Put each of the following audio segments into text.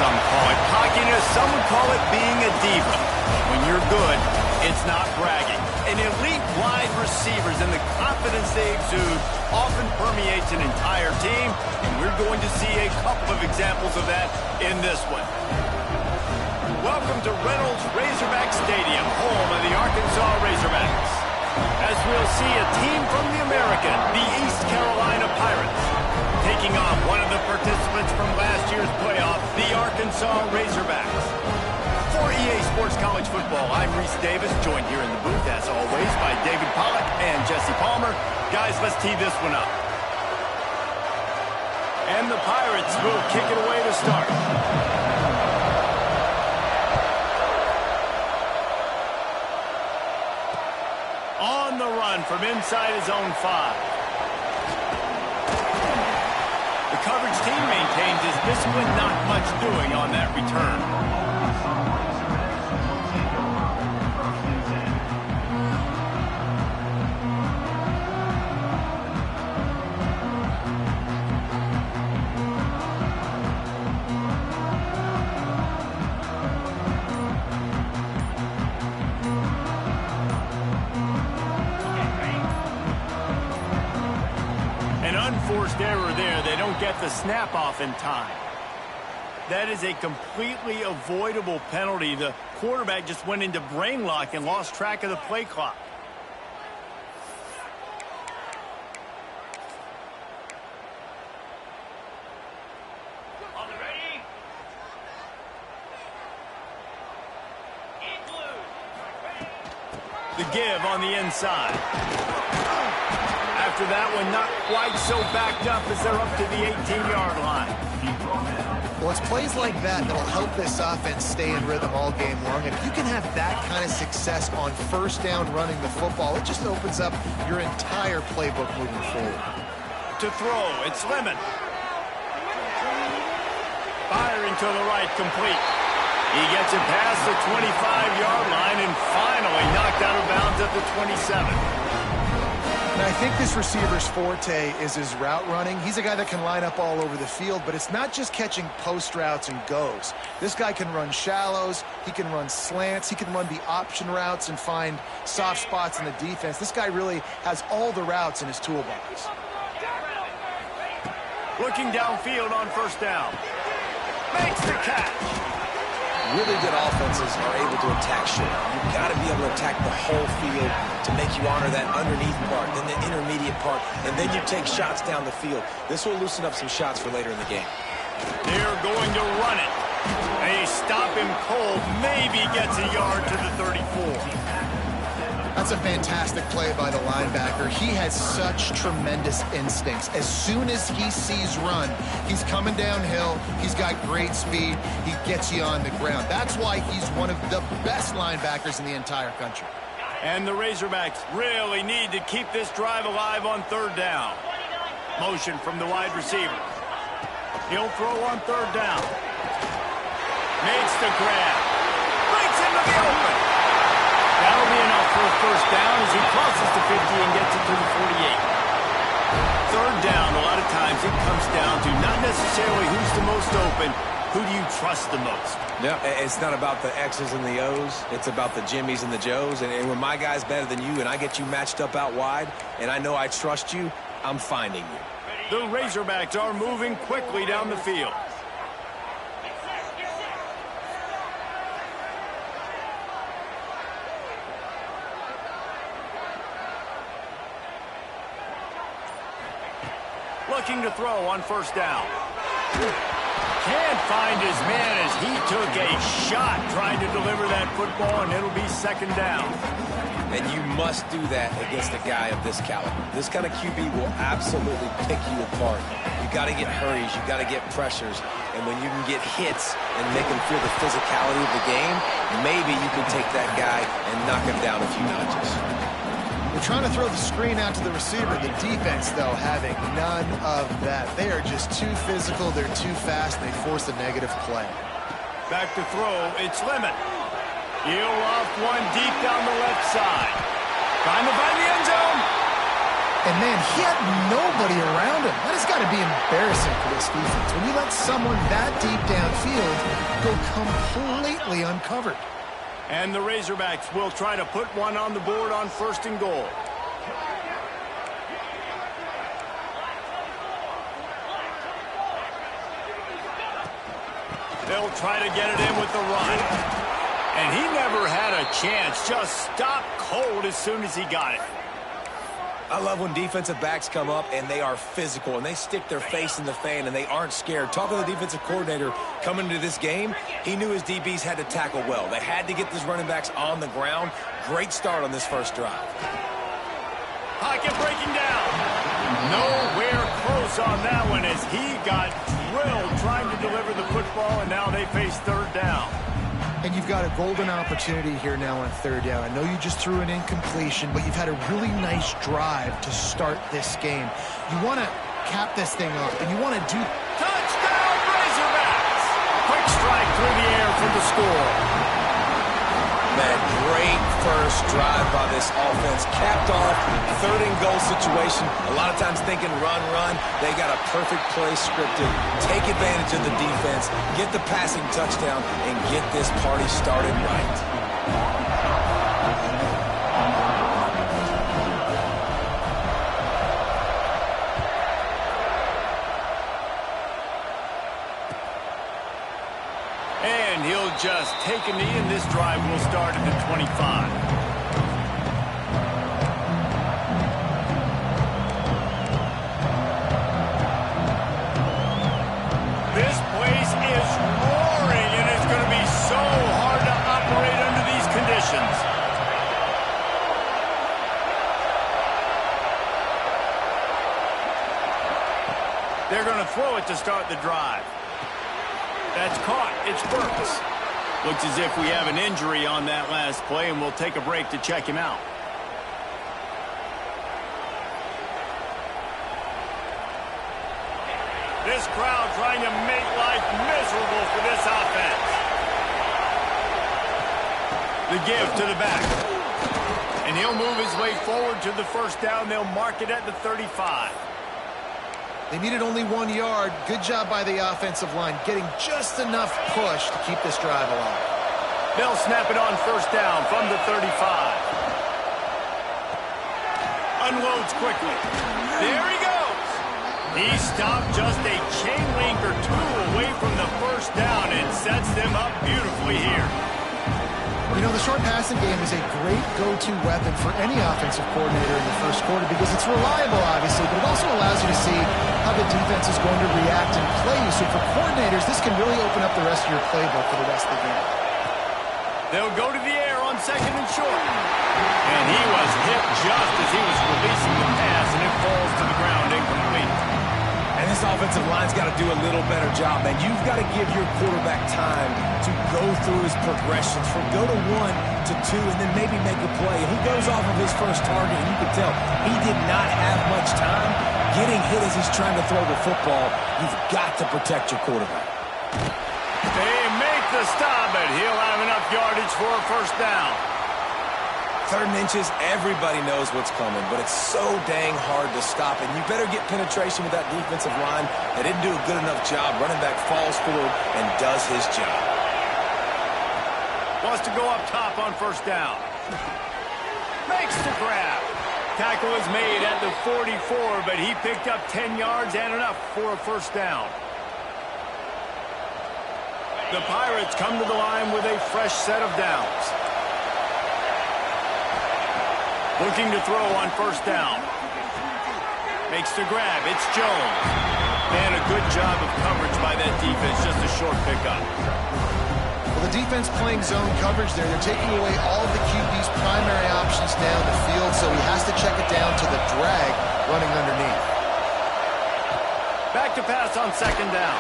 Some call it cockiness, some would call it being a diva. When you're good, it's not bragging. An elite wide receivers and the confidence they exude often permeates an entire team, and we're going to see a couple of examples of that in this one. Welcome to Reynolds Razorback Stadium, home of the Arkansas Razorbacks. As we'll see a team from the American, the East Carolina Pirates, taking on one of the participants from last year's playoff, the Arkansas Razorbacks. For EA Sports College Football, I'm Reese Davis, joined here in the booth, as always, by David Pollack and Jesse Palmer. Guys, let's tee this one up. And the Pirates will kick it away to start. On the run from inside his own 5. The coverage team maintains his discipline, not much doing on that return. Unforced error there. They don't get the snap off in time. That is a completely avoidable penalty. The quarterback just went into brain lock and lost track of the play clock. The give on the inside. After that one, not quite so backed up as they're up to the 18-yard line. Well, it's plays like that that'll help this offense stay in rhythm all game long. If you can have that kind of success on first down running the football, it just opens up your entire playbook moving forward. To throw, it's Lemon. Firing to the right, complete. He gets it past the 25-yard line and finally knocked out of bounds at the 27. And I think this receiver's forte is his route running. He's a guy that can line up all over the field, but it's not just catching post routes and goes. This guy can run shallows, he can run slants, he can run the option routes and find soft spots in the defense. This guy really has all the routes in his toolbox. Looking downfield on first down. Makes the catch. Really good offenses are able to attack short. You've got to be able to attack the whole field to make you honor that underneath part, then the intermediate part, and then you take shots down the field. This will loosen up some shots for later in the game. They're going to run it. They stop him cold, maybe gets a yard to the 34. That's a fantastic play by the linebacker. He has such tremendous instincts. As soon as he sees run, he's coming downhill. He's got great speed. He gets you on the ground. That's why he's one of the best linebackers in the entire country. And the Razorbacks really need to keep this drive alive on third down. Motion from the wide receiver. He'll throw on third down. Makes the grab. Breaks into the open. That'll be enough for a first down as he crosses the 50 and gets it to the 48. Third down, a lot of times it comes down to not necessarily who's the most open, who do you trust the most? Yeah, it's not about the X's and the O's. It's about the Jimmies and the Joes. And when my guy's better than you and I get you matched up out wide and I know I trust you, I'm finding you. The Razorbacks are moving quickly down the field. Looking to throw on first down. Can't find his man as he took a shot trying to deliver that football, and it'll be second down. And you must do that against a guy of this caliber. This kind of QB will absolutely pick you apart. You got to get hurries, you got to get pressures, and when you can get hits and make him feel the physicality of the game, maybe you can take that guy and knock him down a few notches. They're trying to throw the screen out to the receiver. The defense, though, having none of that. They are just too physical. They're too fast. And they force a negative play. Back to throw. It's Lemon. He'll off one deep down the left side. Trying to find the end zone. And, man, he had nobody around him. That has got to be embarrassing for this defense. When you let someone that deep downfield go completely uncovered. And the Razorbacks will try to put one on the board on 1st and goal. They'll try to get it in with the run. And he never had a chance. Just stopped cold as soon as he got it. I love when defensive backs come up and they are physical and they stick their face in the fan and they aren't scared. Talking to the defensive coordinator coming into this game, he knew his DBs had to tackle well. They had to get these running backs on the ground. Great start on this first drive. Pocket breaking down. Nowhere close on that one as he got drilled trying to deliver the football, and now they face 3rd down. And you've got a golden opportunity here now on 3rd down. I know you just threw an incompletion, but you've had a really nice drive to start this game. You want to cap this thing off, and you want to do... Touchdown, Razorbacks! Quick strike through the air for the score. Man, great first drive by this offense. Capped off, 3rd and goal situation. A lot of times thinking run. They got a perfect play scripted. Take advantage of the defense, get the passing touchdown, and get this party started right. And he'll just take a knee, and this drive will start at the 25. This place is roaring, and it's going to be so hard to operate under these conditions. They're going to throw it to start the drive. That's caught. It's Burks. Looks as if we have an injury on that last play, and we'll take a break to check him out. This crowd trying to make life miserable for this offense. The give to the back. And he'll move his way forward to the 1st down. They'll mark it at the 35. They needed only 1 yard. Good job by the offensive line, getting just enough push to keep this drive alive. They'll snap it on 1st down from the 35. Unloads quickly. There he goes. He stopped just a chain link or two away from the 1st down and sets them up beautifully here. You know, the short passing game is a great go-to weapon for any offensive coordinator in the 1st quarter because it's reliable, obviously, but it also allows you to see how the defense is going to react and play you. So for coordinators, this can really open up the rest of your playbook for the rest of the game. They'll go to the air on 2nd and short. And he was hit just as he was releasing the pass, and it falls to the ground incomplete. And this offensive line's got to do a little better job, man. You've got to give your quarterback time to go through his progressions from go to 1 to 2 and then maybe make a play. And he goes off of his first target, and you can tell he did not have much time getting hit as he's trying to throw the football. You've got to protect your quarterback. They make the stop, but he'll have enough yardage for a 1st down. 3rd and inches, everybody knows what's coming, but it's so dang hard to stop. And you better get penetration with that defensive line. They didn't do a good enough job. Running back falls forward and does his job. Wants to go up top on 1st down. Makes the grab. Tackle is made at the 44, but he picked up 10 yards and enough for a 1st down. The Pirates come to the line with a fresh set of downs. Looking to throw on 1st down. Makes the grab. It's Jones. Man, a good job of coverage by that defense. Just a short pickup. Well, the defense playing zone coverage there. They're taking away all of the QB's primary options down the field, so he has to check it down to the drag running underneath. Back to pass on 2nd down.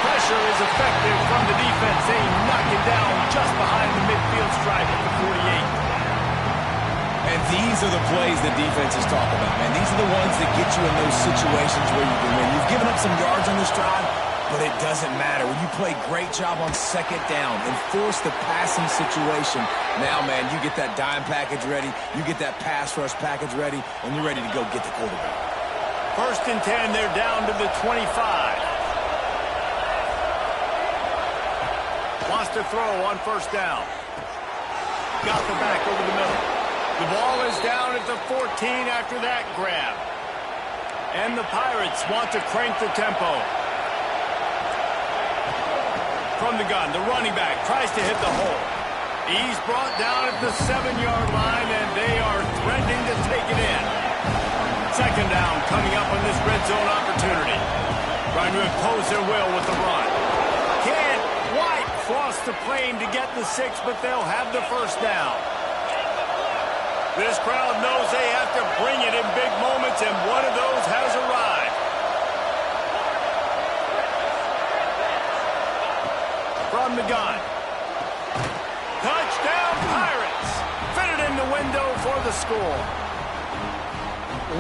Pressure is effective from the defense. They knock it down just behind the midfield stripe at the 48. And these are the plays that defenses talk about, man. These are the ones that get you in those situations where you can win. You've given up some yards on this drive. But it doesn't matter. When you play great job on second down and force the passing situation, now, man, you get that dime package ready, you get that pass rush package ready, and you're ready to go get the quarterback. 1st and 10, they're down to the 25. Wants to throw on 1st down. Got the back over the middle. The ball is down at the 14 after that grab. And the Pirates want to crank the tempo. From the gun, the running back tries to hit the hole. He's brought down at the 7-yard line, and they are threatening to take it in. 2nd down coming up on this red zone opportunity. Trying to impose their will with the run. Can't quite cross the plane to get the 6, but they'll have the 1st down. This crowd knows they have to bring it in big moments, and one of those has arrived. From the gun. Touchdown, Pirates! Fit it in the window for the score.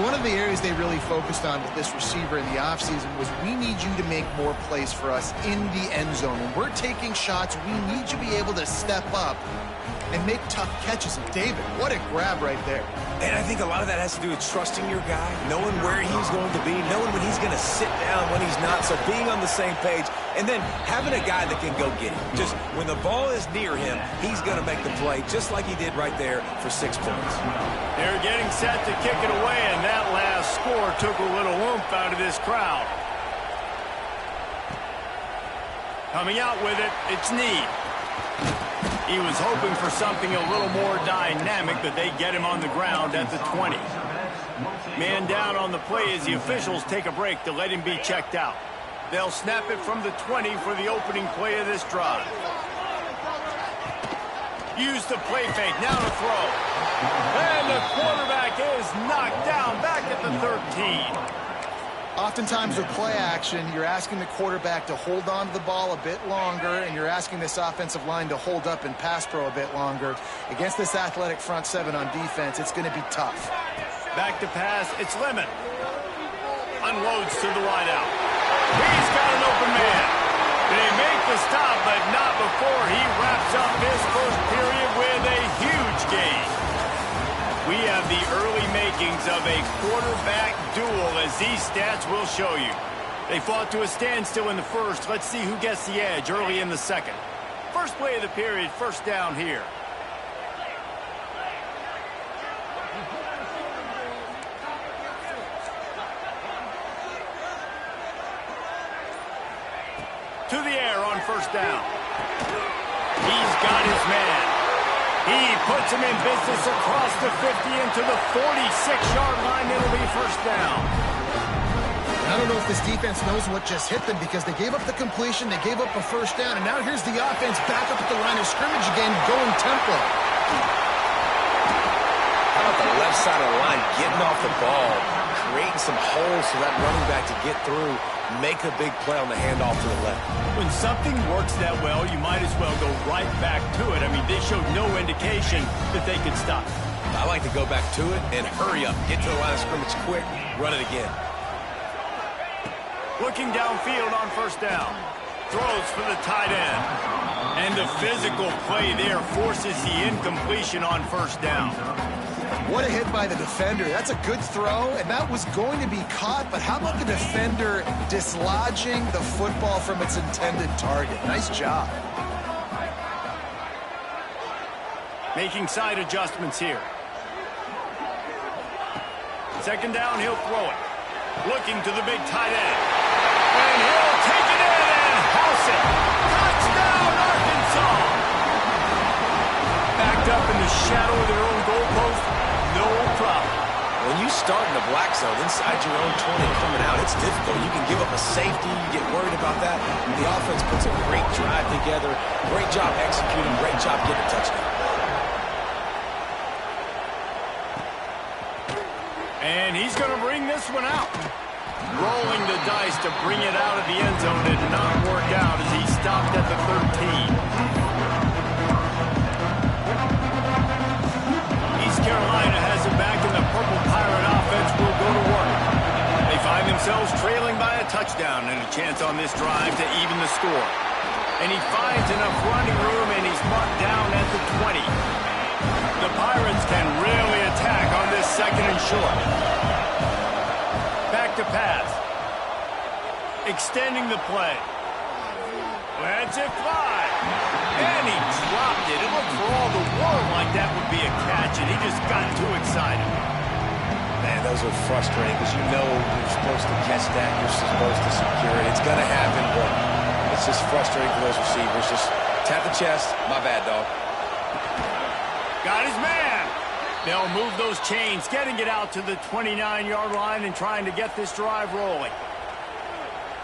One of the areas they really focused on with this receiver in the offseason was we need you to make more plays for us in the end zone. When we're taking shots, we need you to be able to step up and make tough catches. And David, what a grab right there. And I think a lot of that has to do with trusting your guy, knowing where he's going to be, knowing when he's going to sit down, when he's not, so being on the same page, and then having a guy that can go get it. Just when the ball is near him, he's going to make the play, just like he did right there for 6 points. They're getting set to kick it away, and that last score took a little oomph out of this crowd. Coming out with it, it's Need. He was hoping for something a little more dynamic, but they get him on the ground at the 20. Man down on the play as the officials take a break to let him be checked out. They'll snap it from the 20 for the opening play of this drive. Use the play fake, now to throw. And the quarterback is knocked down back at the 13. Oftentimes with play action, you're asking the quarterback to hold on to the ball a bit longer, and you're asking this offensive line to hold up and pass pro a bit longer. Against this athletic front 7 on defense, it's going to be tough. Back to pass, it's Lemon. Unloads to the wideout. He's got an open man. They make the stop, but not before he wraps up this first period with a huge gain. We have the early makings of a quarterback duel, as these stats will show you. They fought to a standstill in the first. Let's see who gets the edge early in the second. First play of the period, 1st down here. To the air on 1st down. He's got his man. He puts him in business across the 50 into the 46-yard line. It'll be 1st down. I don't know if this defense knows what just hit them, because they gave up the completion, they gave up a 1st down, and now here's the offense back up at the line of scrimmage again, going tempo. How about the left side of the line, getting off the ball, creating some holes for that running back to get through, make a big play on the handoff to the left. When something works that well, you might as well go right back to it. I mean, they showed no indication that they could stop. I like to go back to it and hurry up, get to the line of scrimmage quick, run it again. Looking downfield on 1st down. Throws for the tight end. And the physical play there forces the incompletion on 1st down. What a hit by the defender. That's a good throw, and that was going to be caught, but how about the defender dislodging the football from its intended target? Nice job. Making side adjustments here. 2nd down, he'll throw it. Looking to the big tight end. And he'll take it in and house it. Touchdown, Arkansas! Backed up in the shadow of their own goalpost, no problem. When you start in the black zone inside your own 20 coming out, it's difficult. You can give up a safety, you get worried about that. The offense puts a great drive together. Great job executing, great job getting a touchdown. And he's going to bring this one out. Rolling the dice to bring it out of the end zone. Did not work out as he stopped at the 13. East Carolina has it back, and the Purple Pirate offense will go to work. They find themselves trailing by a touchdown and a chance on this drive to even the score. And he finds enough running room, and he's marked down at the 20. The Pirates can really attack on this second and short. Back to pass. Extending the play. Lets it fly. And he dropped it. It looked for all the world like that would be a catch, and he just got too excited. Man, those are frustrating because you know you're supposed to catch that. You're supposed to secure it. It's going to happen, but it's just frustrating for those receivers. Just tap the chest. My bad, dog. Got his man. They'll move those chains, getting it out to the 29-yard line and trying to get this drive rolling.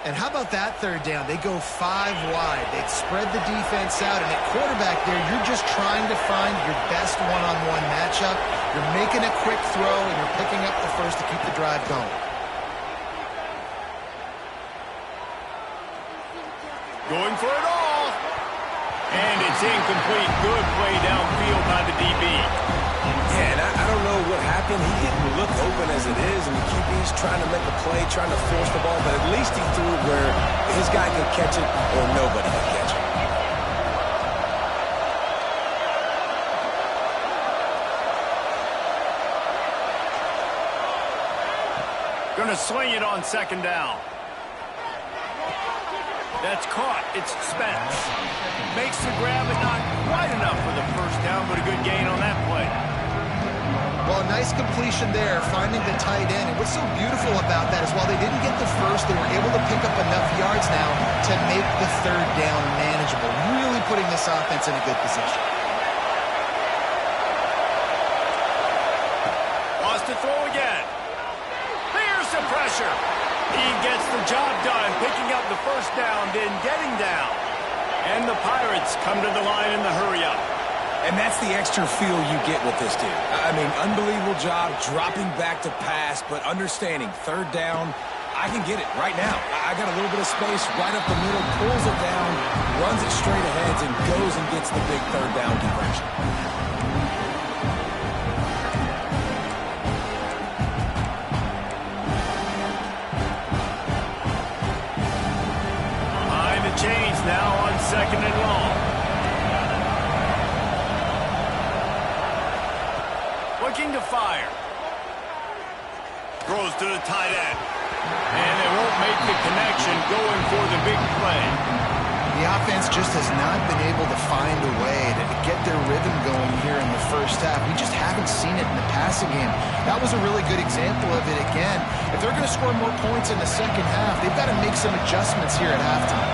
And how about that third down? They go 5 wide. They spread the defense out, and at quarterback there, you're just trying to find your best one-on-one matchup. You're making a quick throw, and you're picking up the first to keep the drive going. Going for it all. And it's incomplete. Good play downfield by the DB. Yeah, and I don't know what happened. He didn't look open as it is, and the QB's trying to make a play, trying to force the ball, but at least he threw it where his guy could catch it or nobody could catch it. Gonna swing it on second down. That's caught. It's Spence. Makes the grab, but not quite enough for the first down, but a good gain on that play. Well, a nice completion there, finding the tight end. And what's so beautiful about that is while they didn't get the first, they were able to pick up enough yards now to make the third down manageable, really putting this offense in a good position. Wants to throw again. Here's some pressure. He gets the job done, picking up the first down, then getting down. And the Pirates come to the line in the hurry-up. And that's the extra feel you get with this dude. I mean, unbelievable job dropping back to pass, but understanding third down, I can get it right now. I got a little bit of space right up the middle, pulls it down, runs it straight ahead, and goes and gets the big third down conversion. Behind the chains now on second and long. Looking to fire. Throws to the tight end. And they won't make the connection, going for the big play. The offense just has not been able to find a way to get their rhythm going here in the first half. We just haven't seen it in the passing game. That was a really good example of it again. If they're going to score more points in the second half, they've got to make some adjustments here at halftime.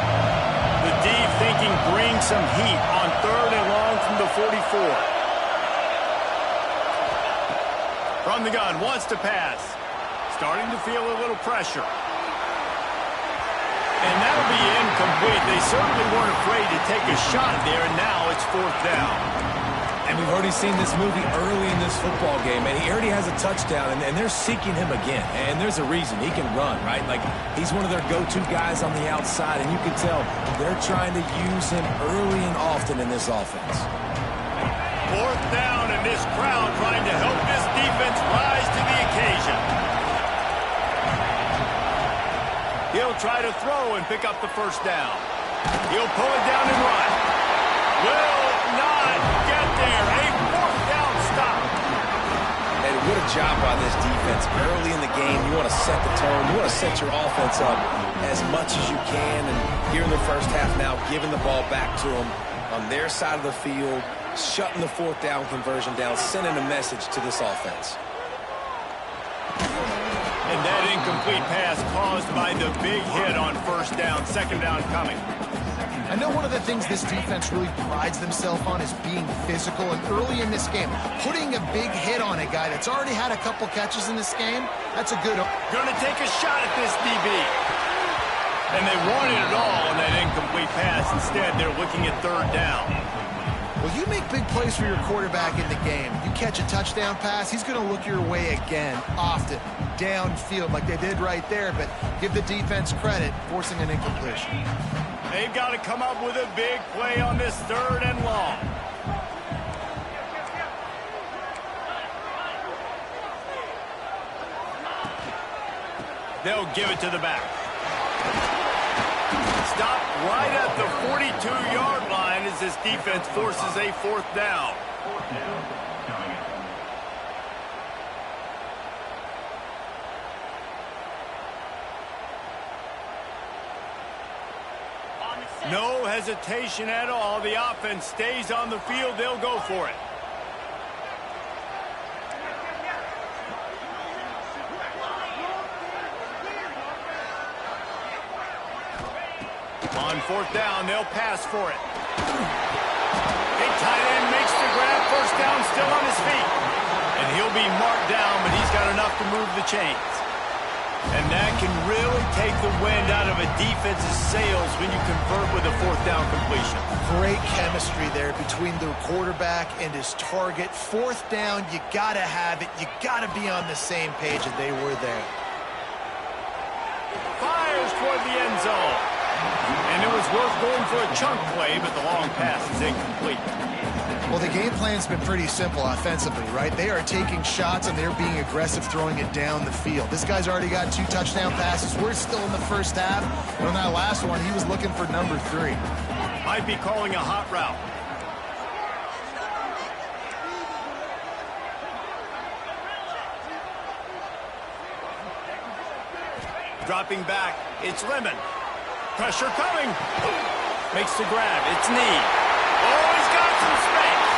The deep thinking brings some heat on third and long from the 44. From the gun, wants to pass. Starting to feel a little pressure. And that'll be incomplete. They certainly weren't afraid to take a shot there, and now it's fourth down. And we've already seen this movie early in this football game, and he already has a touchdown, and they're seeking him again. And there's a reason. He can run, right? Like, he's one of their go-to guys on the outside, and you can tell they're trying to use him early and often in this offense. Fourth down, and this crowd trying to help this defense rise to the occasion. He'll try to throw and pick up the first down. He'll pull it down and run. Will not get there. A fourth down stop. And what a job by this defense. Early in the game, you want to set the tone. You want to set your offense up as much as you can. And here in the first half now, giving the ball back to them on their side of the field, shutting the fourth down conversion down, sending a message to this offense. And that incomplete pass caused by the big hit on first down. Second down coming. I know one of the things this defense really prides themselves on is being physical, and early in this game, putting a big hit on a guy that's already had a couple catches in this game, that's a good... Gonna take a shot at this DB. And they wanted it all on that incomplete pass. Instead, they're looking at third down. Well, you make big plays for your quarterback in the game. You catch a touchdown pass, he's going to look your way again, often, downfield like they did right there, but give the defense credit, forcing an incompletion. They've got to come up with a big play on this third and long. They'll give it to the back. stopped right at the 42-yard line as this defense forces a fourth down. No hesitation at all. The offense stays on the field. They'll go for it. On fourth down, they'll pass for it. Big tight end makes the grab. First down, still on his feet. And he'll be marked down, but he's got enough to move the chains. And that can really take the wind out of a defense's sails when you convert with a fourth down completion. Great chemistry there between the quarterback and his target. Fourth down, you got to have it. You got to be on the same page, and they were there. Fires toward the end zone. And it was worth going for a chunk play, but the long pass is incomplete. Well, the game plan's been pretty simple offensively, right? They are taking shots, and they're being aggressive throwing it down the field. This guy's already got 2 touchdown passes. We're still in the first half. And on that last one, he was looking for number 3. Might be calling a hot route. Dropping back, it's Lemon. Pressure coming. Makes the grab. It's Need. Oh, he's got some space.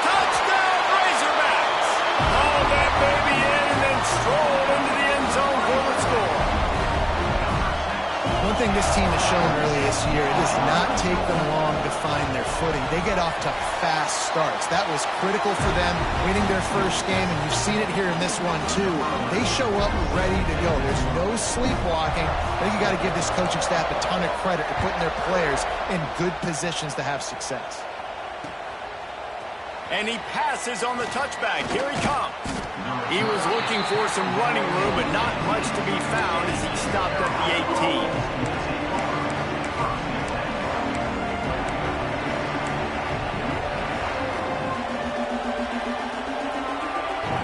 Touchdown, Razorbacks. Hauled that baby in and then strolled into the end zone for the score. One thing this team has shown early this year, it does not take them long to find their footing. They get off to fast starts. That was critical for them winning their first game, and you've seen it here in this one too. They show up ready to go. There's no sleepwalking. I think you got to give this coaching staff a ton of credit for putting their players in good positions to have success. And he passes on the touchback. Here he comes. He was looking for some running room, but not much to be found as he stopped at the 18.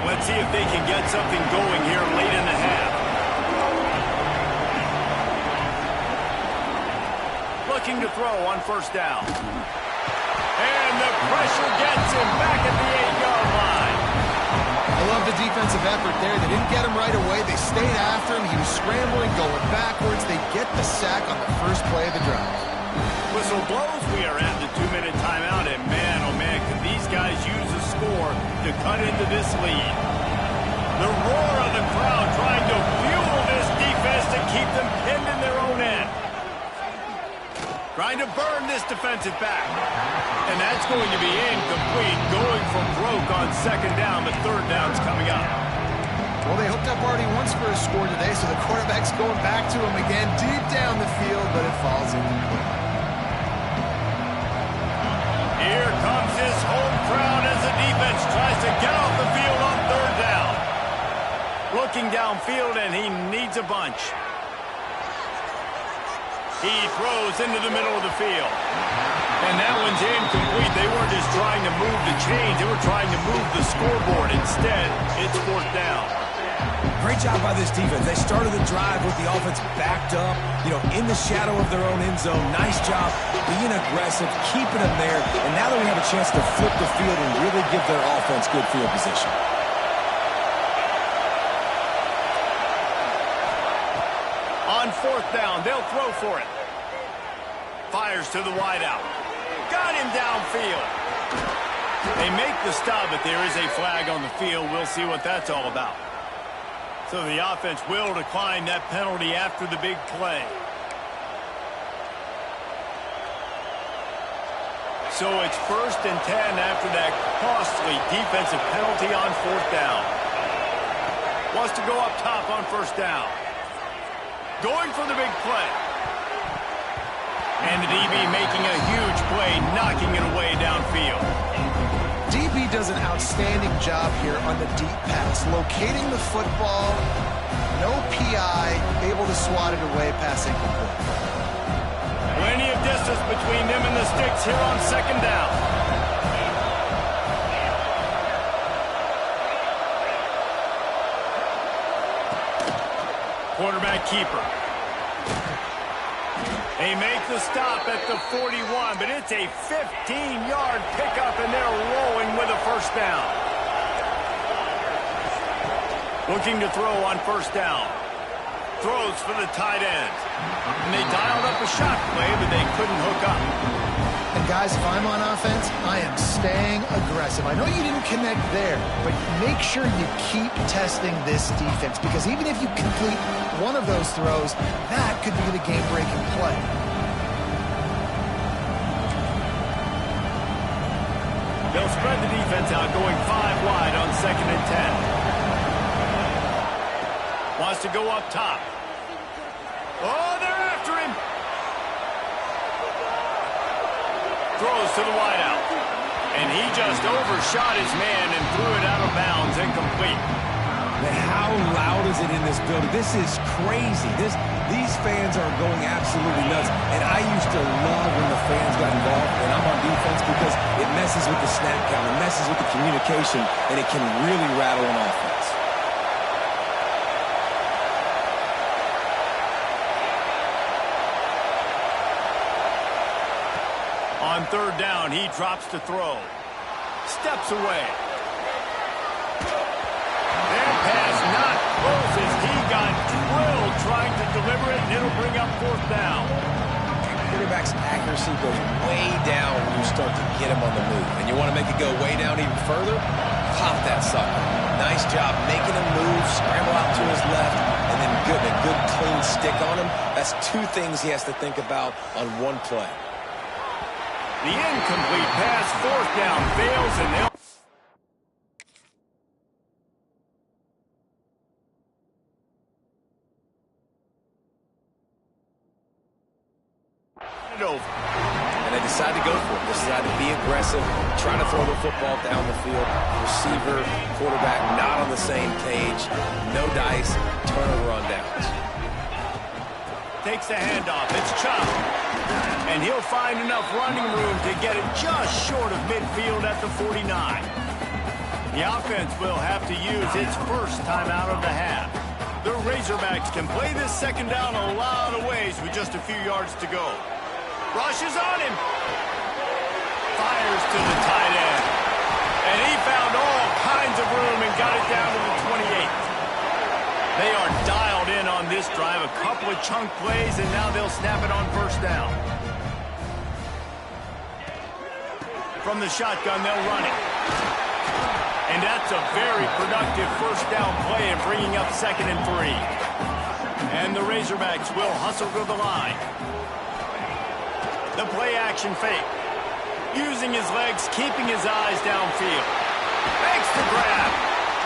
Let's see if they can get something going here late in the half. Looking to throw on first down. And the pressure gets him back at the 8-yard line. I love the defensive effort there. They didn't get him right away. They stayed after him. He was scrambling, going backwards. They get the sack on the first play of the drive. Whistle blows. We are at the 2-minute timeout. And man, oh man, could these guys use a score to cut into this lead. The roar of the crowd trying to fuel this defense to keep them pinned in their own end. Trying to burn this defensive back. And that's going to be incomplete. Going for broke on second down. The third down's coming up. Well, they hooked up already once for a score today, so the quarterback's going back to him again deep down the field, but it falls incomplete. Here comes his home crowd as the defense tries to get off the field on third down. Looking downfield, and he needs a bunch. He throws into the middle of the field. And that one's incomplete. They weren't just trying to move the chains. They were trying to move the scoreboard. Instead, it's fourth down. Great job by this defense. They started the drive with the offense backed up, in the shadow of their own end zone. Nice job being aggressive, keeping them there. And now that we have a chance to flip the field and really give their offense good field position. On fourth down, they'll throw for it. Fires to the wideout. Got him downfield. They make the stop, but there is a flag on the field. We'll see what that's all about. So the offense will decline that penalty after the big play. So it's 1st and 10 after that costly defensive penalty on fourth down. Wants to go up top on first down. Going for the big play. And the DB making a huge play, knocking it away downfield. DB does an outstanding job here on the deep pass, locating the football, no PI, able to swat it away, passing complete. Plenty of distance between them and the sticks here on second down. Quarterback keeper. They make the stop at the 41, but it's a 15-yard pickup, and they're rolling with a first down. Looking to throw on first down. Throws for the tight end. And they dialed up a shot play, but they couldn't hook up. And guys, if I'm on offense, I am staying aggressive. I know you didn't connect there, but make sure you keep testing this defense, because even if you complete one of those throws, that could be the game-breaking play. They'll spread the defense out, going 5 wide on 2nd and 10. Wants to go up top. Oh, they're after him. Throws to the wideout. And he just overshot his man and threw it out of bounds, incomplete. Man, how loud is it in this building? This is crazy. These fans are going absolutely nuts. And I used to love when the fans got involved, and I'm on defense, because it messes with the snap count, it messes with the communication, and it can really rattle an offense. On 3rd down, he drops to throw. Steps away. Their pass not close as he got drilled trying to deliver it, and it'll bring up 4th down. Quarterback's accuracy goes way down when you start to get him on the move. And you want to make it go way down even further? Pop that sucker. Nice job making him move, scramble out to his left, and then a good clean stick on him. That's 2 things he has to think about on one play. The incomplete pass, 4th down, fails, and they'll... it over. And they decide to go for it. They decide to be aggressive, try to throw the football down the field. Receiver, quarterback, not on the same page. No dice, turnover on downs. Takes the handoff. It's Chubb. And he'll find enough running room to get it just short of midfield at the 49. The offense will have to use its first timeout of the half. The Razorbacks can play this 2nd down a lot of ways with just a few yards to go. Rushes on him. Fires to the tight end. And he found all kinds of room and got it down to the 28. They are dialed in on this drive. A couple of chunk plays, and now they'll snap it on first down. From the shotgun, they'll run it. And that's a very productive first down play in bringing up 2nd and 3. And the Razorbacks will hustle to the line. The play-action fake. Using his legs, keeping his eyes downfield. Makes the grab.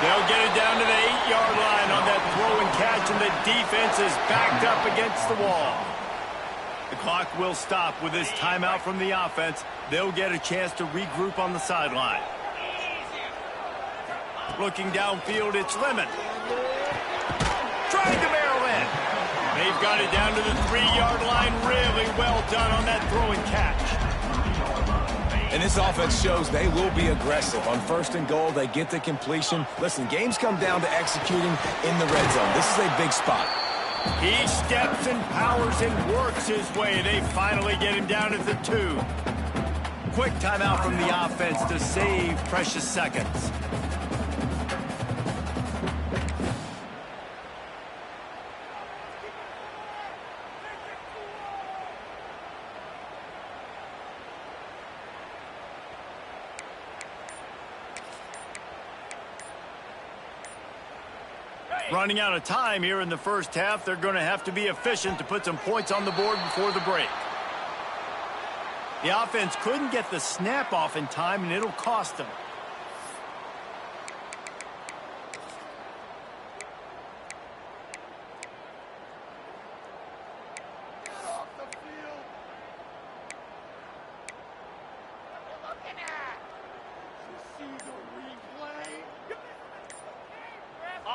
They'll get it down to the 8-yard line on that throw and catch, and the defense is backed up against the wall. The clock will stop with this timeout from the offense. They'll get a chance to regroup on the sideline. Looking downfield, it's Lemon. Trying to barrel in. They've got it down to the 3-yard line. Really well done on that throw and catch. And this offense shows they will be aggressive. On 1st and goal, they get the completion. Listen, games come down to executing in the red zone. This is a big spot. He steps and powers and works his way. They finally get him down at the 2. Quick timeout from the offense to save precious seconds. Running out of time here in the first half. They're going to have to be efficient to put some points on the board before the break. The offense couldn't get the snap off in time, and it'll cost them.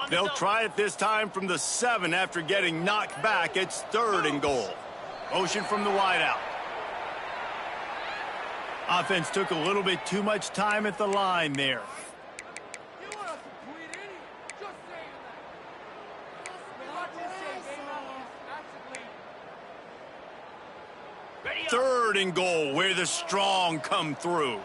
They'll try it this time from the 7 after getting knocked back. It's 3rd and goal. Motion from the wideout. Offense took a little bit too much time at the line there. 3rd and goal, where the strong come through.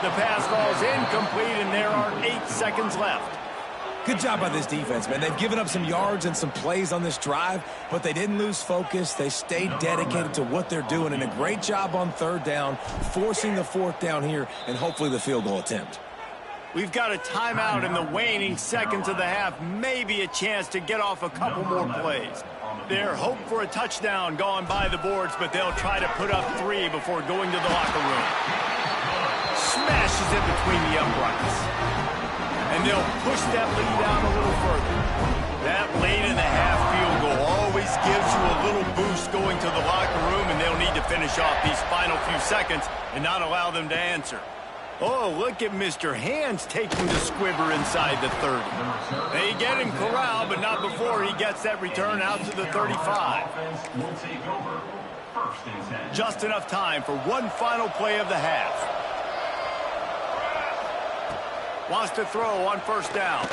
The pass falls incomplete, and there are 8 seconds left. Good job by this defense, man. They've given up some yards and some plays on this drive, but they didn't lose focus. They stayed dedicated to what they're doing, and a great job on 3rd down, forcing the 4th down here, and hopefully the field goal attempt. We've got a timeout in the waning seconds of the half, maybe a chance to get off a couple more plays. Their hope for a touchdown gone by the boards, but they'll try to put up 3 before going to the locker room. Smashes it between the uprights. And they'll push that lead out a little further. That late in the half field goal always gives you a little boost going to the locker room, and they'll need to finish off these final few seconds and not allow them to answer. Oh, look at Mr. Hands taking the squibber inside the 30. They get him corralled, but not before he gets that return out to the 35. Just enough time for one final play of the half. Wants to throw on 1st down.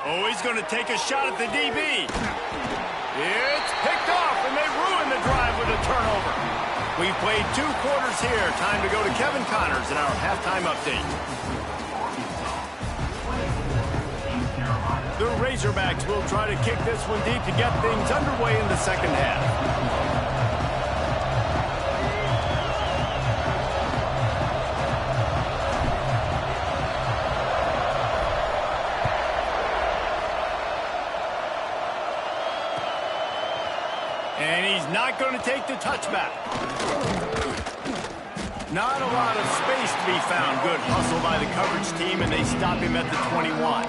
Oh, he's going to take a shot at the DB. It's picked off, and they ruin the drive with a turnover. We've played 2 quarters here. Time to go to Kevin Connors in our halftime update. The Razorbacks will try to kick this one deep to get things underway in the 2nd half. And he's not going to take the touchback. Not a lot of space to be found. Good hustle by the coverage team, and they stop him at the 21.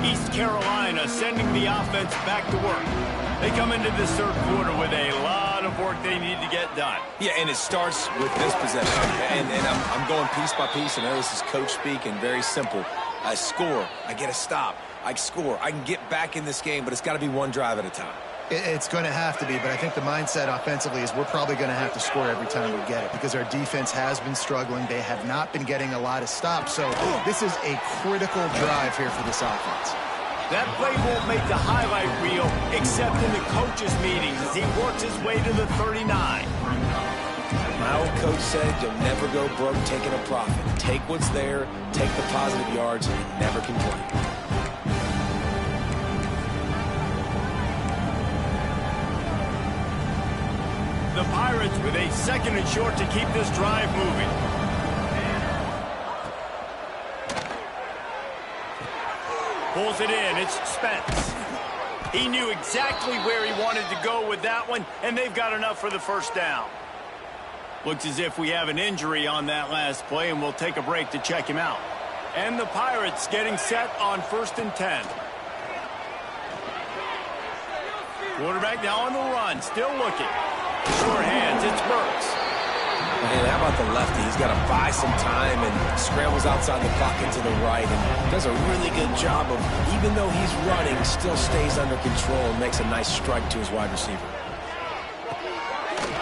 East Carolina sending the offense back to work. They come into this 3rd quarter with a lot of work they need to get done. Yeah, and it starts with this possession. And I'm going piece by piece. I know this is coach speak and very simple. I score. I get a stop. I score. I can get back in this game, but it's got to be one drive at a time. It's going to have to be, but I think the mindset offensively is we're probably going to have to score every time we get it because our defense has been struggling. They have not been getting a lot of stops, so this is a critical drive here for this offense. That play won't make the highlight reel except in the coaches' meetings as he works his way to the 39. My old coach said you'll never go broke taking a profit. Take what's there, take the positive yards, and never complain. The Pirates with a 2nd and short to keep this drive moving. Pulls it in. It's Spence. He knew exactly where he wanted to go with that one, and they've got enough for the 1st down. Looks as if we have an injury on that last play, and we'll take a break to check him out. And the Pirates getting set on 1st and 10. Quarterback now on the run, still looking. Short hands, it's Burks. And how about the lefty? He's got to buy some time and scrambles outside the pocket to the right and does a really good job of, even though he's running, still stays under control and makes a nice strike to his wide receiver.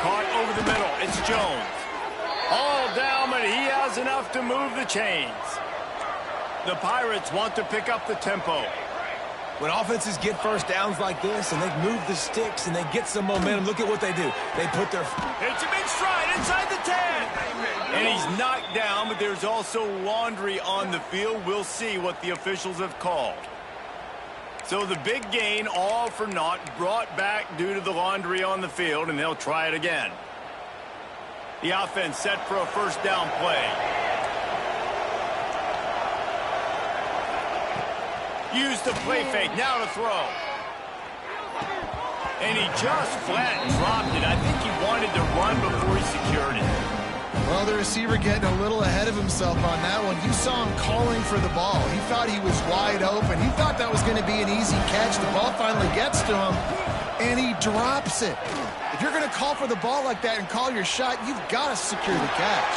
Caught over the middle. It's Jones. All down, but he has enough to move the chains. The Pirates want to pick up the tempo. When offenses get 1st downs like this and they move the sticks and they get some momentum, look at what they do. They put their... It's a big stride inside the 10. And he's knocked down, but there's also laundry on the field. We'll see what the officials have called. So the big gain, all for naught, brought back due to the laundry on the field, and they'll try it again. The offense set for a 1st down play. Use the play fake, now to throw. And he just flat dropped it. I think he wanted to run before he secured it. Well, the receiver getting a little ahead of himself on that one. You saw him calling for the ball. He thought he was wide open. He thought that was going to be an easy catch. The ball finally gets to him, and he drops it. If you're going to call for the ball like that and call your shot, you've got to secure the catch.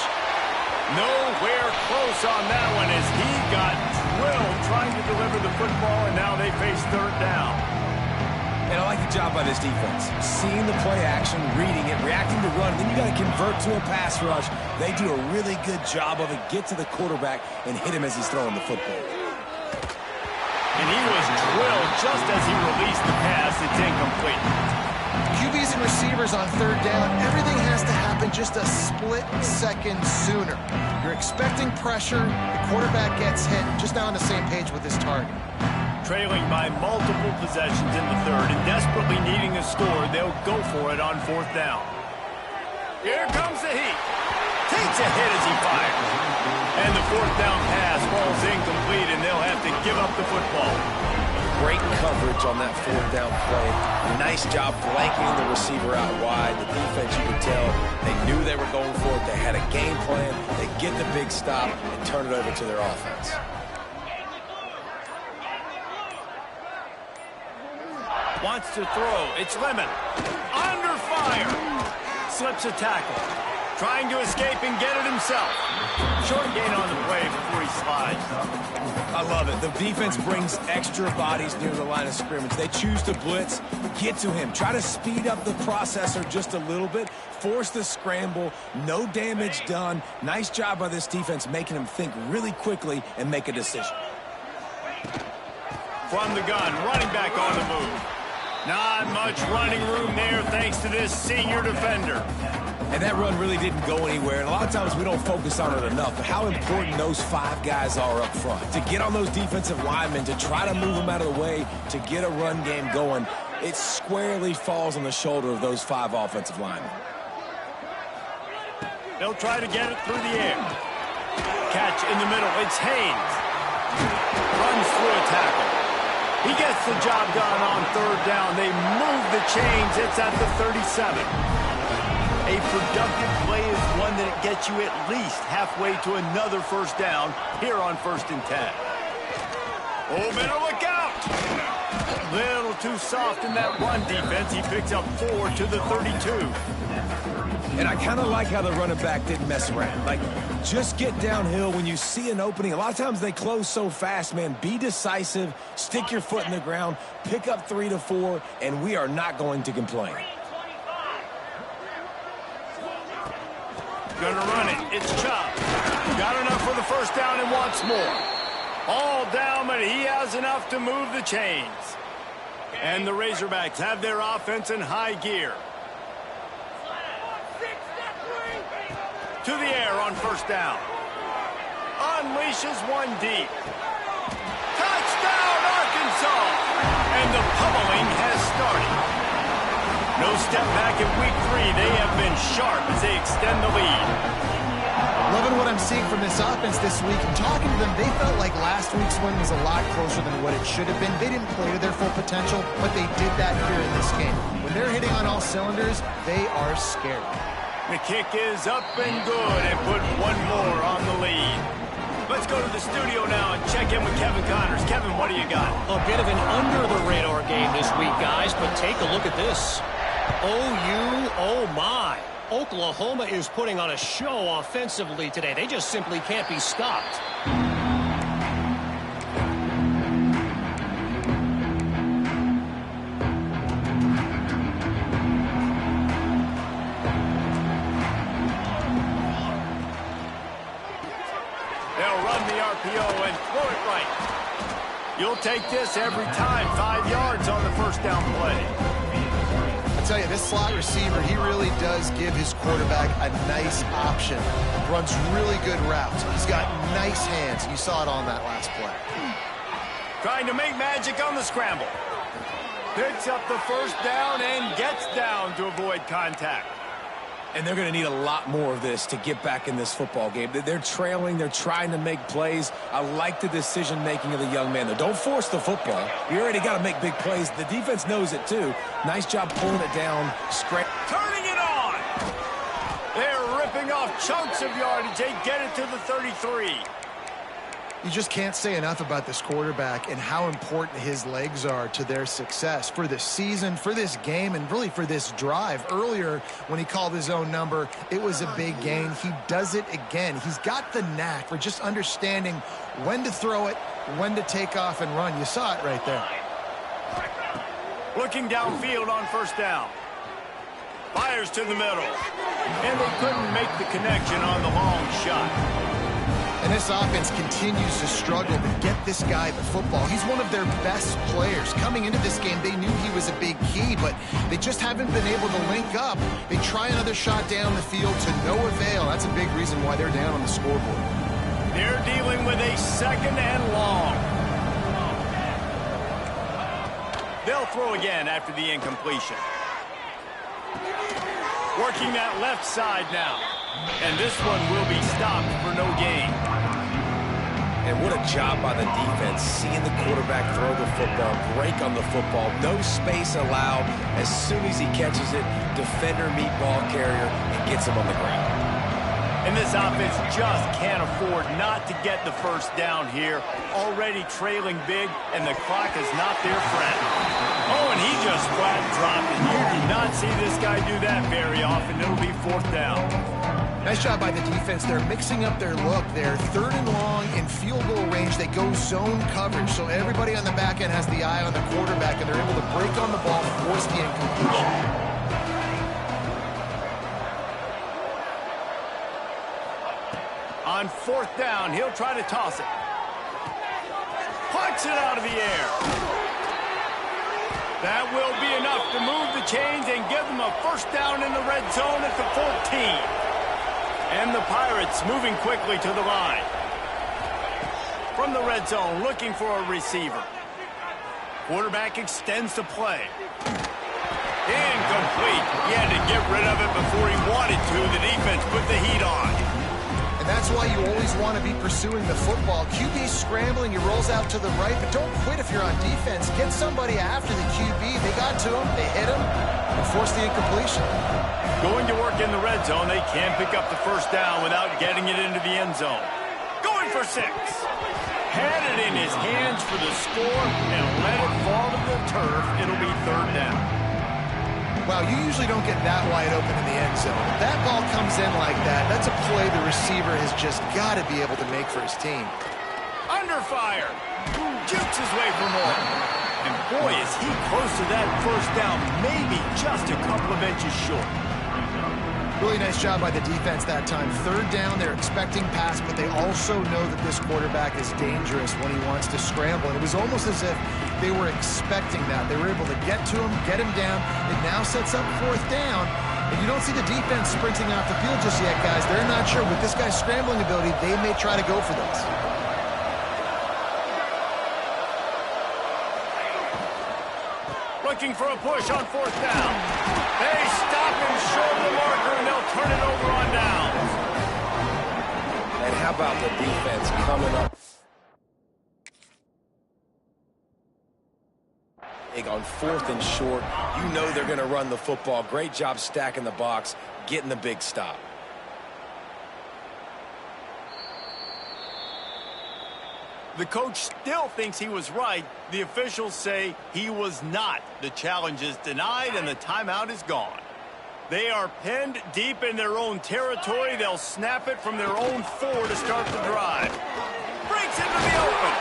Nowhere close on that one as he got drilled trying to deliver the football, and now they face 3rd down. And I like the job by this defense. Seeing the play action, reading it, reacting to run, then you got to convert to a pass rush. They do a really good job of it. Get to the quarterback and hit him as he's throwing the football. And he was drilled just as he released the pass. It's incomplete. QBs and receivers on third down, everything has to happen just a split second sooner. You're expecting pressure, the quarterback gets hit, just not on the same page with his target. Trailing by multiple possessions in the third and desperately needing a score, they'll go for it on fourth down. Here comes the heat. Takes a hit as he fires. And the fourth down pass falls incomplete, and they'll have to give up the football. Great coverage on that fourth down play. Nice job blanking the receiver out wide. The defense, you could tell, they knew they were going for it. They had a game plan. They get the big stop and turn it over to their offense. Wants to throw. It's Lemon. Under fire. Slips a tackle. Trying to escape and get it himself. Short gain on the play before he slides. I love it. The defense brings extra bodies near the line of scrimmage. They choose to blitz, get to him, try to speed up the processor just a little bit, force the scramble, no damage done. Nice job by this defense making him think really quickly and make a decision. From the gun, running back on the move. Not much running room there thanks to this senior defender. And that run really didn't go anywhere. And a lot of times we don't focus on it enough, but how important those 5 guys are up front. To get on those defensive linemen, to try to move them out of the way, to get a run game going, it squarely falls on the shoulder of those 5 offensive linemen. They'll try to get it through the air. Catch in the middle. It's Haynes. Runs through a tackle. He gets the job done on third down. They move the chains. It's at the 37. A productive play is one that gets you at least halfway to another first down here on 1st and 10. Oh, better look out. Little too soft in that run defense. He picks up 4 to the 32. And I kind of like how the running back didn't mess around. Like, just get downhill when you see an opening. A lot of times they close so fast, man. Be decisive, stick your foot in the ground, pick up 3 to 4, and we are not going to complain. Gonna run it. It's Chubb. Got enough for the first down and wants more. All down, but he has enough to move the chains. And the Razorbacks have their offense in high gear. To the air on first down. Unleashes one deep. Touchdown, Arkansas! And the pummeling has started. No step back in week 3. They have been sharp as they extend the lead. Loving what I'm seeing from this offense this week. And talking to them, they felt like last week's win was a lot closer than what it should have been. They didn't play to their full potential, but they did that here in this game. When they're hitting on all cylinders, they are scary. The kick is up and good and put one more on the lead. Let's go to the studio now and check in with Kevin Connors. Kevin, what do you got? A bit of an under-the-radar game this week, guys, but take a look at this. OU, oh my. Oklahoma is putting on a show offensively today. They just simply can't be stopped. They'll run the RPO and throw it right. You'll take this every time. 5 yards on the first down play. I tell you, this slot receiver, he really does give his quarterback a nice option. Runs really good routes. He's got nice hands. You saw it on that last play. Trying to make magic on the scramble. Picks up the first down and gets down to avoid contact. And they're going to need a lot more of this to get back in this football game. They're trailing. They're trying to make plays. I like the decision-making of the young man, though. Don't force the football. You already got to make big plays. The defense knows it, too. Nice job pulling it down. Turning it on. They're ripping off chunks of yardage. They get it to the 33. You just can't say enough about this quarterback and how important his legs are to their success for this season, for this game, and really for this drive. Earlier, when he called his own number, it was a big gain. He does it again. He's got the knack for just understanding when to throw it, when to take off and run. You saw it right there. Looking downfield on first down. Fires to the middle. And they couldn't make the connection on the long shot. And this offense continues to struggle to get this guy the football. He's one of their best players. Coming into this game, they knew he was a big key, but they just haven't been able to link up. They try another shot down the field to no avail. That's a big reason why they're down on the scoreboard. They're dealing with a second and long. They'll throw again after the incompletion. Working that left side now. And this one will be stopped for no gain. And what a job by the defense, seeing the quarterback throw the football, break on the football, no space allowed. As soon as he catches it, defender meet ball carrier and gets him on the ground. And this offense just can't afford not to get the first down here. Already trailing big, and the clock is not their friend. Oh, and he just flat dropped it. You do not see this guy do that very often. It'll be fourth down. Nice job by the defense. They're mixing up their look. They're third and long in field goal range. They go zone coverage, so everybody on the back end has the eye on the quarterback, and they're able to break on the ball, force the incompletion. On fourth down, he'll try to toss it. Puts it out of the air. That will be enough to move the chains and give them a first down in the red zone at the 14. And the Pirates moving quickly to the line. From the red zone, looking for a receiver. Quarterback extends the play. Incomplete. He had to get rid of it before he wanted to. The defense put the heat on. And that's why you always want to be pursuing the football. QB scrambling, he rolls out to the right, but don't quit if you're on defense. Get somebody after the QB. They got to him, they hit him, and forced the incompletion. Going to work in the red zone, they can't pick up the first down without getting it into the end zone. Going for 6. Had it in his hands for the score and let it fall to the turf. It'll be third down. Wow, you usually don't get that wide open in the end zone. If that ball comes in like that, that's a play the receiver has just got to be able to make for his team. Under fire. Jukes his way for more. And boy, is he close to that first down, maybe just a couple of inches short. Really nice job by the defense that time. Third down, they're expecting pass, but they also know that this quarterback is dangerous when he wants to scramble. And it was almost as if they were expecting that. They were able to get to him, get him down. It now sets up fourth down. And you don't see the defense sprinting off the field just yet, guys. They're not sure. With this guy's scrambling ability, they may try to go for this. Looking for a push on fourth down. They stop him short of the marker, and they'll turn it over on downs. And how about the defense coming up big on fourth and short? You know they're going to run the football. Great job stacking the box, getting the big stop. The coach still thinks he was right. The officials say he was not. The challenge is denied, and the timeout is gone. They are pinned deep in their own territory. They'll snap it from their own 4 to start the drive. Breaks into the open.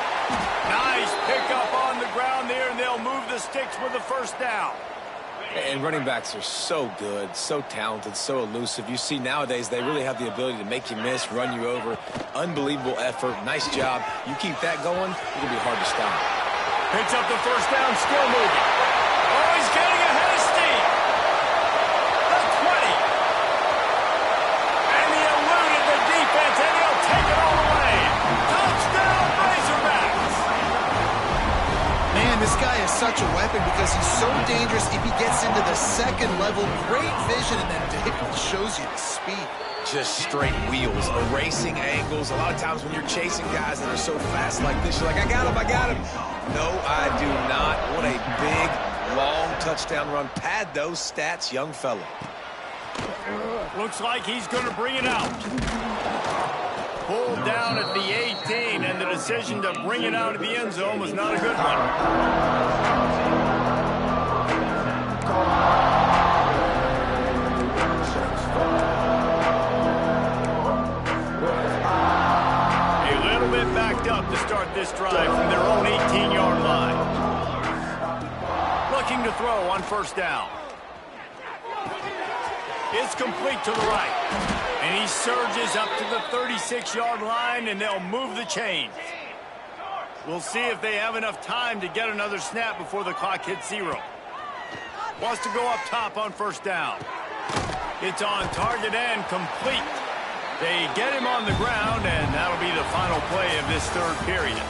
Nice pickup on the ground there, and they'll move the sticks with the first down. And running backs are so good, so talented, so elusive. You see nowadays they really have the ability to make you miss, run you over. Unbelievable effort. Nice job. You keep that going, it'll be hard to stop. Picks up the first down, still moving. Oh, he's getting ahead of steam. The 20. And he eluded the defense, and he'll take it all away. Touchdown, Razorbacks. Man, this guy is such a weapon because he's so dangerous if he gets into the second level. Great vision, and then it shows you the speed. Just straight wheels, erasing angles. A lot of times when you're chasing guys that are so fast like this, you're like, I got him, I got him. No, I do not. What a big, long touchdown run. Pad those stats, young fella. Looks like he's going to bring it out. Pulled down at the 18, and the decision to bring it out of the end zone was not a good one. Backed up to start this drive from their own 18-yard line. Looking Looking to throw on first down. It's complete to the right. And he surges up to the 36-yard line, and they'll move the chains. We'll see if they have enough time to get another snap before the clock hits 0. Wants to go up top on first down. It's on target and complete. They get him on the ground, and that'll be the final play of this third period.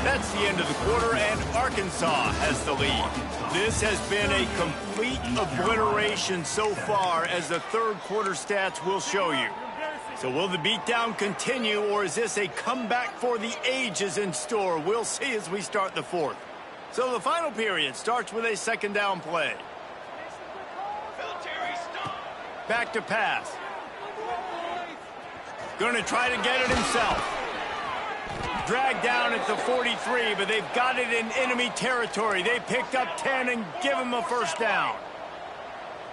That's the end of the quarter, and Arkansas has the lead. This has been a complete obliteration so far, as the third quarter stats will show you. So will the beatdown continue, or is this a comeback for the ages in store? We'll see as we start the fourth. So the final period starts with a second down play. Back to pass. Going to try to get it himself. Dragged down at the 43, but they've got it in enemy territory. They picked up 10 and give him a first down.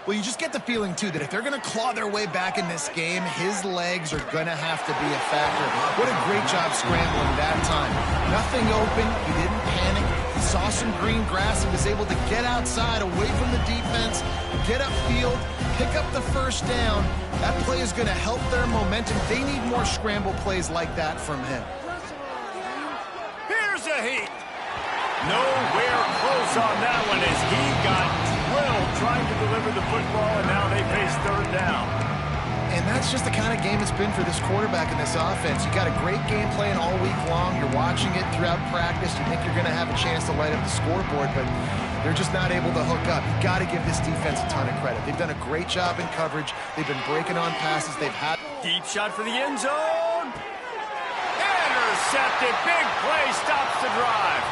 Well, you just get the feeling, too, that if they're going to claw their way back in this game, his legs are going to have to be a factor. What a great job scrambling that time. Nothing open. He didn't panic. He saw some green grass and was able to get outside, away from the defense, get upfield, pick up the first down. That play is going to help their momentum. They need more scramble plays like that from him. Here's a heat. Nowhere close on that one as he got drilled trying to deliver the football, and now they face third down. And that's just the kind of game it's been for this quarterback in this offense. You got a great game plan all week long. You're watching it throughout practice. You think you're going to have a chance to light up the scoreboard, but they're just not able to hook up. You got to give this defense a ton of credit. They've done a great job in coverage. They've been breaking on passes. They've had Deep shot for the end zone. Intercepted. Big play stops the drive.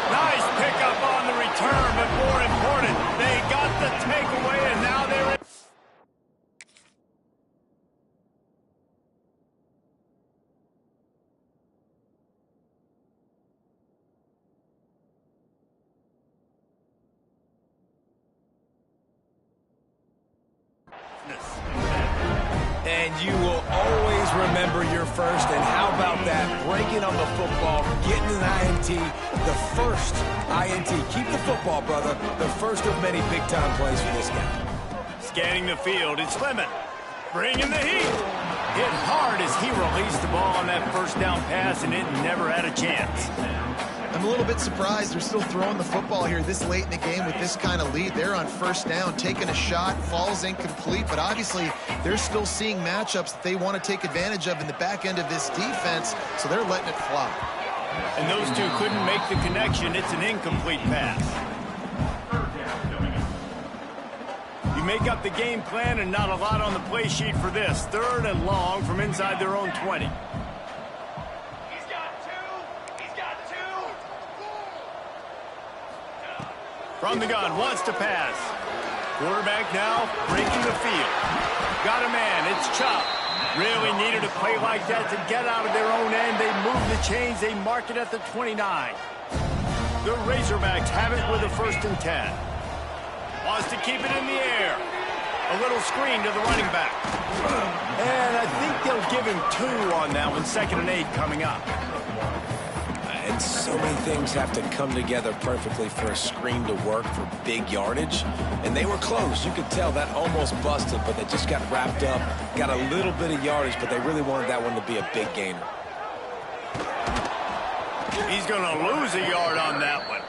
Nice pickup on the return, but more important, they got the takeaway, and now they're in. And you will always remember your first. And how about that? Breaking on the football, getting an INT, the first INT. Keep the football, brother. The first of many big-time plays for this guy. Scanning the field, it's Lemon. Bringing the heat. Hit hard as he released the ball on that first down pass, and it never had a chance. I'm a little bit surprised they're still throwing the football here this late in the game with this kind of lead. They're on first down, taking a shot, falls incomplete, but obviously they're still seeing matchups that they want to take advantage of in the back end of this defense, so they're letting it fly. And those two couldn't make the connection. It's an incomplete pass. You make up the game plan and not a lot on the play sheet for this. Third and long from inside their own 20. From the gun, wants to pass. Quarterback now breaking the field. Got a man, it's Chop. Really needed a play like that to get out of their own end. They move the chains, they mark it at the 29. The Razorbacks have it with a 1st and 10. Wants to keep it in the air. A little screen to the running back. And I think they'll give him 2 on that one. 2nd and 8 coming up. And so many things have to come together perfectly for a screen to work for big yardage. And they were close. You could tell that almost busted, but they just got wrapped up, got a little bit of yardage, but they really wanted that one to be a big gainer. He's going to lose a yard on that one.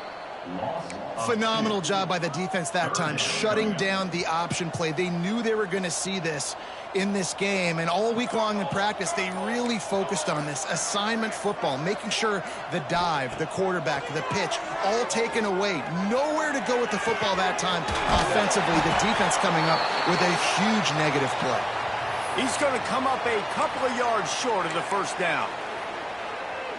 Phenomenal job by the defense that time, shutting down the option play. They knew they were going to see this in this game, and all week long in practice, they really focused on this assignment football, making sure the dive, the quarterback, the pitch, all taken away. Nowhere to go with the football that time offensively. The defense coming up with a huge negative play. He's going to come up a couple of yards short of the first down.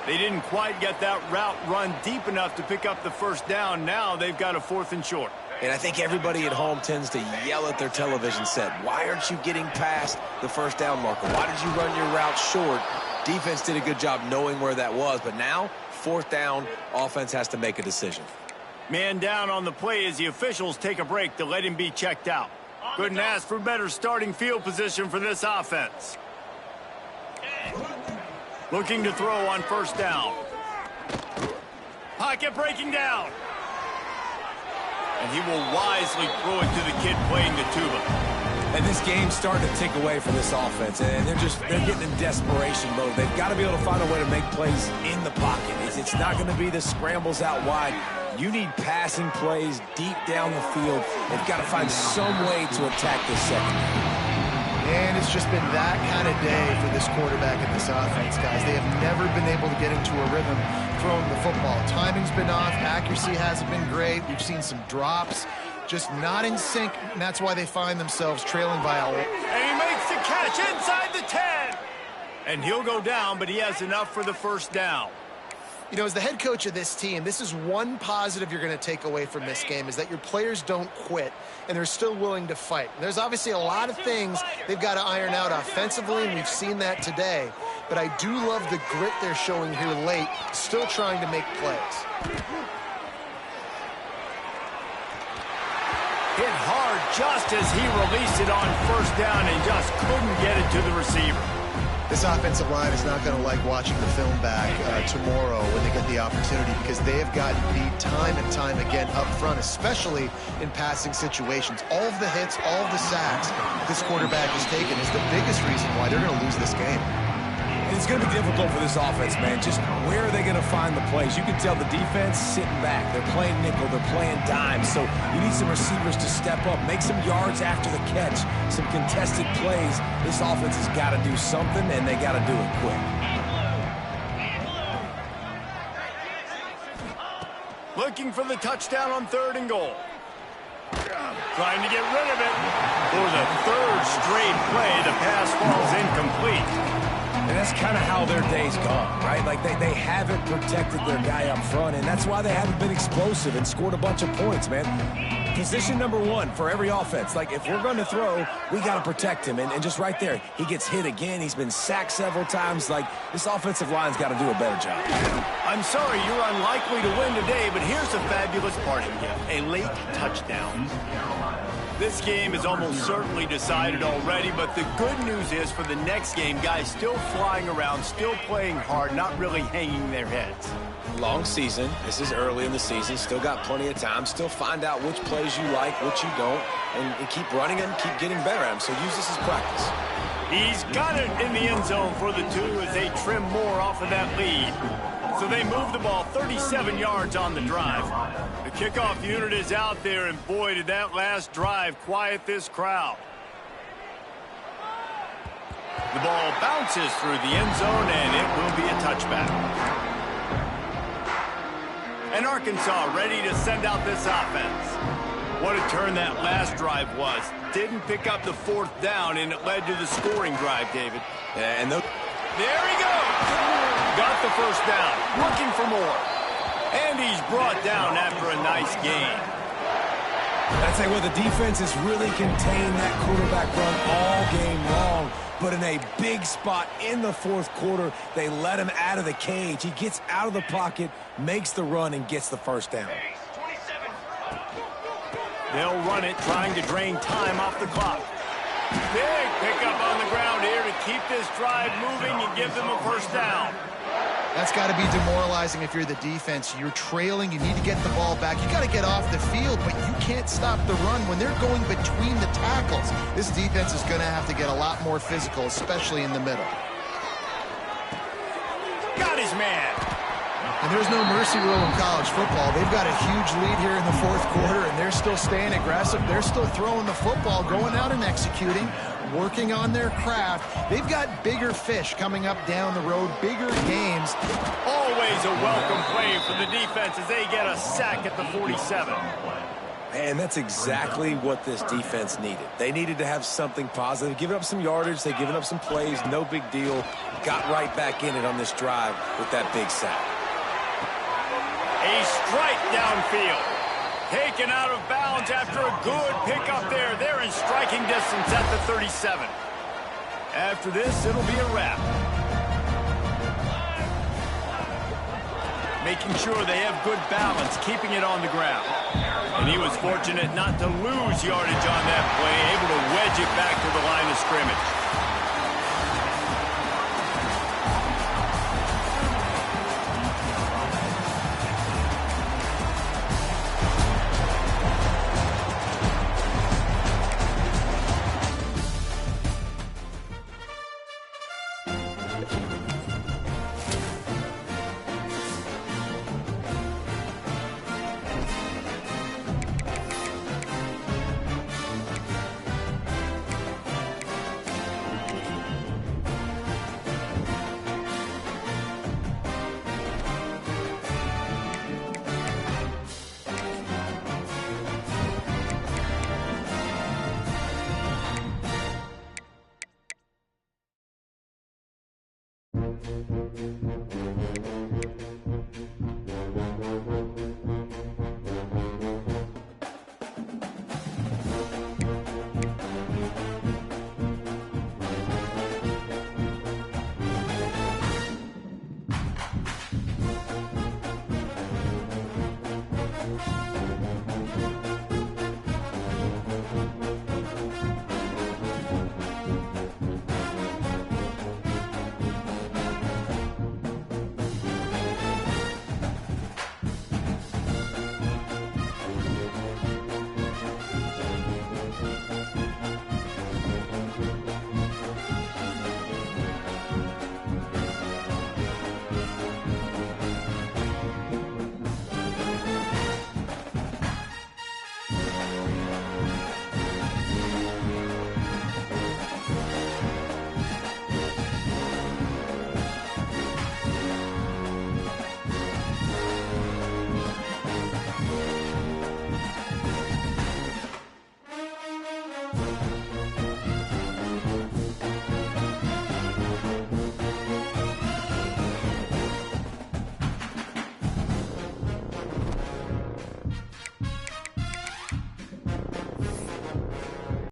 They didn't quite get that route run deep enough to pick up the first down. Now they've got a 4th and short. And I think everybody at home tends to yell at their television set. Why aren't you getting past the first down marker? Why did you run your route short? Defense did a good job knowing where that was. But now, 4th down, offense has to make a decision. Man down on the play as the officials take a break to let him be checked out. Couldn't ask for better starting field position for this offense. Looking to throw on first down. Pocket breaking down. And he will wisely throw it to the kid playing the tuba. And this game's starting to tick away from this offense, and they're getting in desperation mode. They've got to be able to find a way to make plays in the pocket. It's not going to be the scrambles out wide. You need passing plays deep down the field. They've got to find some way to attack this secondary. And it's just been that kind of day for this quarterback and this offense, guys. They have never been able to get into a rhythm throwing the football. Timing's been off. Accuracy hasn't been great. We've seen some drops. Just not in sync, and that's why they find themselves trailing by a lot. And he makes the catch inside the 10. And he'll go down, but he has enough for the first down. You know, as the head coach of this team, this is one positive you're going to take away from this game, is that your players don't quit, and they're still willing to fight. There's obviously a lot of things they've got to iron out offensively, and we've seen that today. But I do love the grit they're showing here late, still trying to make plays. Hit hard just as he released it on first down and just couldn't get it to the receiver. This offensive line is not going to like watching the film back tomorrow when they get the opportunity, because they have gotten beat time and time again up front, especially in passing situations. All of the hits, all of the sacks this quarterback has taken is the biggest reason why they're going to lose this game. It's going to be difficult for this offense, man. Just where are they going to find the plays? You can tell the defense sitting back. They're playing nickel. They're playing dime. So you need some receivers to step up, make some yards after the catch, some contested plays. This offense has got to do something, and they got to do it quick. Looking for the touchdown on 3rd and goal. Trying to get rid of it. For the 3rd straight play, the pass falls incomplete. And that's kind of how their day's gone, right? Like they haven't protected their guy up front, and that's why they haven't been explosive and scored a bunch of points, man. Position number 1 for every offense. Like, if we're going to throw, we got to protect him. And just right there, he gets hit again. He's been sacked several times. Like, this offensive line's got to do a better job. I'm sorry you're unlikely to win today, but here's a fabulous parting gift. A late touchdown. This game is almost certainly decided already, but the good news is for the next game, guys still flying around, still playing hard, not really hanging their heads. Long season. This is early in the season. Still got plenty of time. Still find out which plays you like, which you don't, and keep running them, keep getting better at them. So use this as practice. He's got it in the end zone for the 2 as they trim more off of that lead. So they move the ball 37 yards on the drive. The kickoff unit is out there, and boy, did that last drive quiet this crowd. The ball bounces through the end zone, and it will be a touchback. And Arkansas ready to send out this offense. What a turn that last drive was. Didn't pick up the 4th down, and it led to the scoring drive, David. And there he goes. Got the first down. Looking for more. And he's brought down after a nice gain. I'd say, well, the defense has really contained that quarterback run all game long. But in a big spot in the 4th quarter, they let him out of the cage. He gets out of the pocket, makes the run, and gets the first down. They'll run it, trying to drain time off the clock. Big pickup on the ground here to keep this drive moving and give them a first down. That's got to be demoralizing if you're the defense. You're trailing. You need to get the ball back. You got to get off the field, but you can't stop the run when they're going between the tackles. This defense is going to have to get a lot more physical, especially in the middle. Got his man. And there's no mercy rule in college football. They've got a huge lead here in the 4th quarter, and they're still staying aggressive. They're still throwing the football, going out and executing, working on their craft. They've got bigger fish coming up down the road, bigger games. Always a welcome play for the defense as they get a sack at the 47. And that's exactly what this defense needed. They needed to have something positive. Giving up some yardage, they've given up some plays, no big deal. Got right back in it on this drive with that big sack. A strike downfield. Taken out of bounds after a good pickup there. They're in striking distance at the 37. After this, it'll be a wrap. Making sure they have good balance, keeping it on the ground. And he was fortunate not to lose yardage on that play, able to wedge it back to the line of scrimmage.